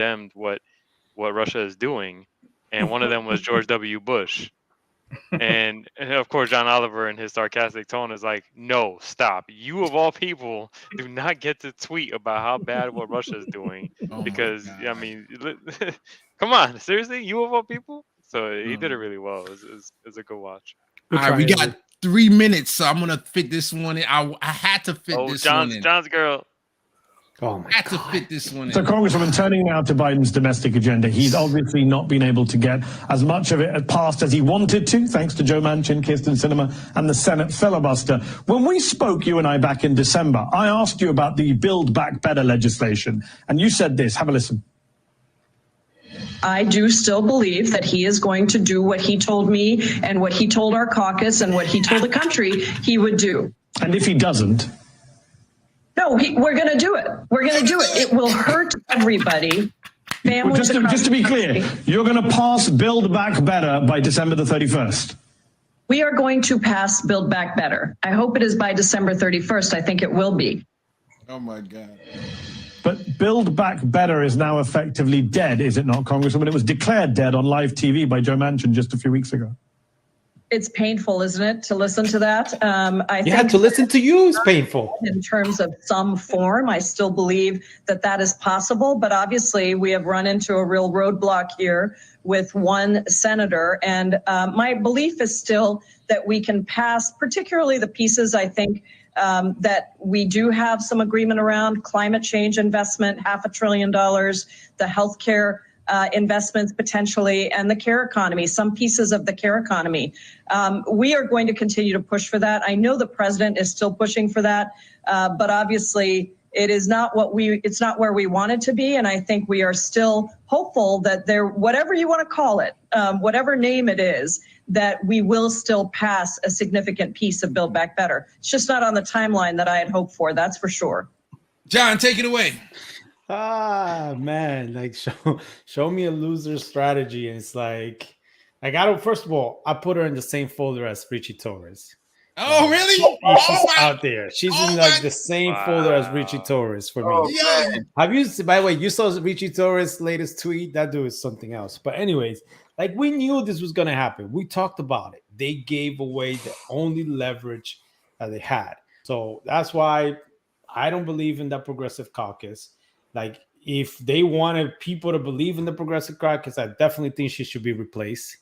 condemned what Russia is doing, and one of them was George W. Bush. And of course, John Oliver in his sarcastic tone is like, no, stop. You of all people do not get to tweet about how bad what Russia is doing because, I mean, come on, seriously, you of all people? So he did it really well. It was a good watch. All right, we got 3 minutes, so I'm going to fit this one in. I had to fit this one in. John's girl. Oh my had to fit this one in. So, Congresswoman, turning now to Biden's domestic agenda, he's obviously not been able to get as much of it passed as he wanted to, thanks to Joe Manchin, Kyrsten Sinema, and the Senate filibuster. When we spoke, you and I, back in December, I asked you about the Build Back Better legislation, and you said this. Have a listen. I do still believe that he is going to do what he told me and what he told our caucus and what he told the country he would do. And if he doesn't? No, we're going to do it. We're going to do it. It will hurt everybody. Families just to be clear, you're going to pass Build Back Better by December the 31st. We are going to pass Build Back Better. I hope it is by December 31st. I think it will be. Oh, my God. But Build Back Better is now effectively dead, is it not, Congresswoman? It was declared dead on live TV by Joe Manchin just a few weeks ago. It's painful, isn't it, to listen to that? I think to listen to you is painful. In terms of some form, I still believe that that is possible. But obviously, we have run into a real roadblock here with one senator. And my belief is still that we can pass, particularly the pieces, I think, that we do have some agreement around: climate change investment, $500 billion, the healthcare investments potentially, and the care economy, some pieces of the care economy. We are going to continue to push for that. I know the president is still pushing for that, but obviously it is not it's not where we want it to be. And I think we are still hopeful that whatever you want to call it, whatever name it is, that we will still pass a significant piece of Build Back Better. It's just not on the timeline that I had hoped for. That's for sure. John, take it away. Ah, man, like show me a loser strategy. And it's like I don't, first of all, I put her in the same folder as Richie Torres. Oh, really? She's out there. She's in like the same folder as Richie Torres for me. Yeah. Have you, by the way, you saw Richie Torres' latest tweet? That dude is something else. But anyways, like we knew this was going to happen. We talked about it. They gave away the only leverage that they had. So that's why I don't believe in that progressive caucus. Like, if they wanted people to believe in the progressive caucus, I definitely think she should be replaced,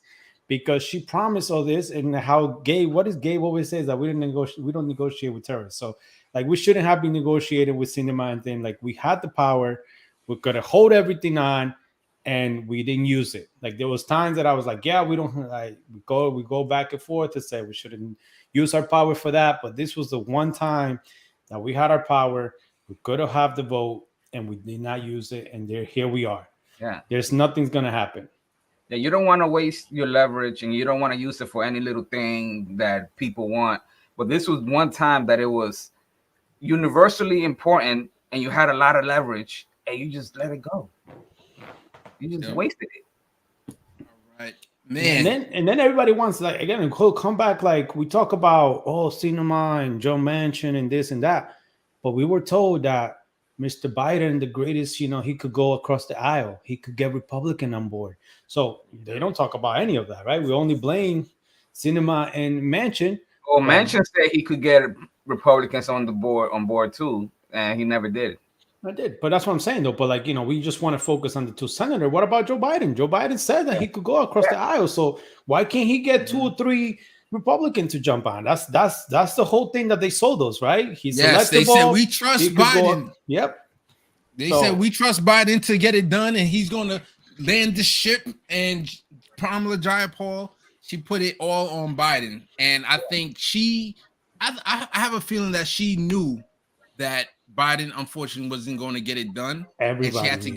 because she promised all this. And how what does Gabe always says that we don't negotiate with terrorists. So like, we shouldn't have been negotiating with Sinema and then like, we had the power, we could have hold everything on, and we didn't use it. Like, there was times that I was like, yeah, we don't, like, we go back and forth to say we shouldn't use our power for that. But this was the one time that we had our power, we could have the vote, and we did not use it, and here we are. Yeah, there's nothing's gonna happen. Yeah, you don't want to waste your leverage, and you don't want to use it for any little thing that people want. But this was one time that it was universally important, and you had a lot of leverage, and you just let it go. You just wasted it. All right, man. And then everybody wants, like, again, he'll come back, like we talk about Sinema and Joe Manchin and this and that, but we were told that Mr. Biden, the greatest, he could go across the aisle. He could get Republican on board. So they don't talk about any of that, right? We only blame Sinema and Manchin. Well, Manchin said he could get Republicans on board too, and he never did. I did, but that's what I'm saying, though. But like, we just want to focus on the two senators. What about Joe Biden? Joe Biden said that he could go across the aisle. So why can't he get 2 or 3 Republican to jump on? That's the whole thing that they sold us, right? He's yes, they said we trust Biden. Yep. They said we trust Biden to get it done, and he's going to land the ship. And Pramila Jayapal, she put it all on Biden, and I think I have a feeling that she knew that Biden unfortunately wasn't going to get it done. Everybody and she had to